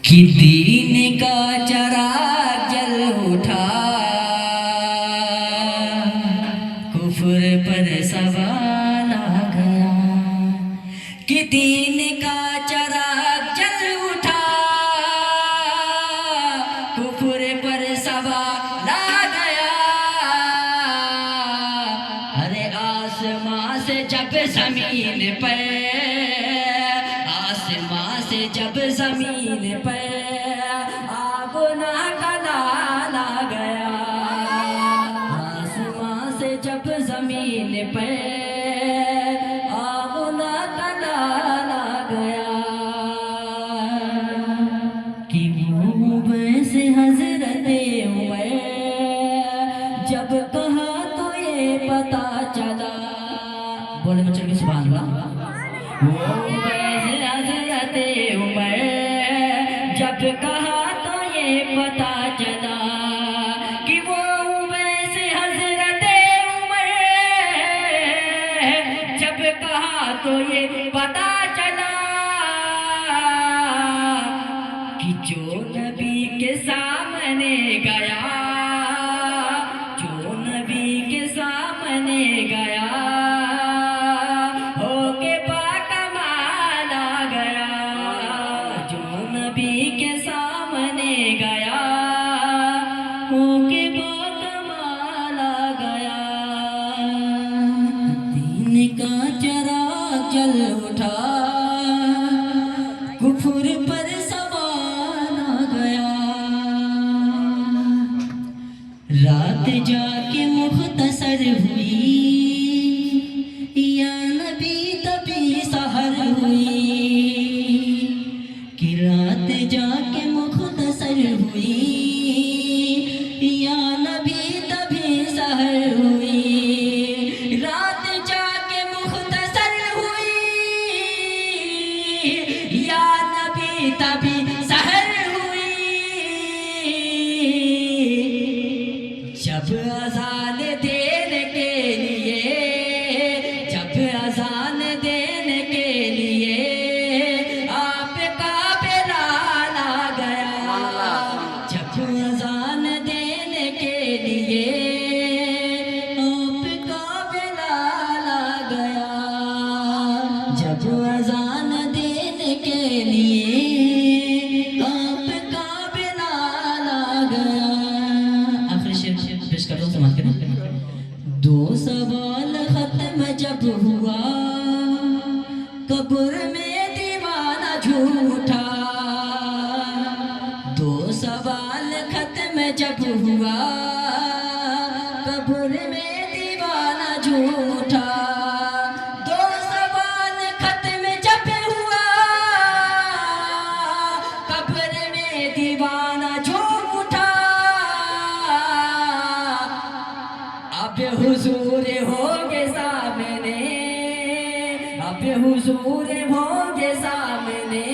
कि दीन का चिराग जल उठा, कुफ्र पर सवाल आ गया। कि दीन का चिराग जल उठा, कुफ्र पर सवाल आ गया। अरे आसमां से जब जमीन पर, आसमां से जब जमीन पर आगुना का लाल आ गया। आसमां से जब जमीन पर आगुना का लाल आ गया। कि मुँह से हजरत उमर जब कहा तो ये पता चला। बोले में चल के सुभान अल्लाह। हज़रत उमर जब कहा तो ये पता चला कि वो उमर से हज़रत उमर जब कहा तो ये पता चला कि जो नबी के सामने गया, जो नबी के सामने गया का चिराग जल उठा, कुफ्र पर सवाल आ गया। रात जाके मुख्तसर हुई, या नबी तभी सहर हुई। कि रात जाके मुख्तसर हुई, या नबी तभी सहर हुई। रात जाके मुख्तसर हुई, या नबी तभी सहर हुई। जब अज़ान देने के लिए, जब अज़ान देने के लिए आपका बिलाल आ गया। जब अज़ान देने के लिए जब अज़ान देने के लिए आपका बिलाल आ गया। आखिरी शेर पेश कर रहा हूँ, समाप्त करें। दो सवाल खत्म जब हुआ, कब्र में दीवाना झूठा। दो सवाल खत्म जब हुआ, कब्र में दीवाना झूठा। अब हुजूर होंगे सामने, अब हुजूर होंगे सामने।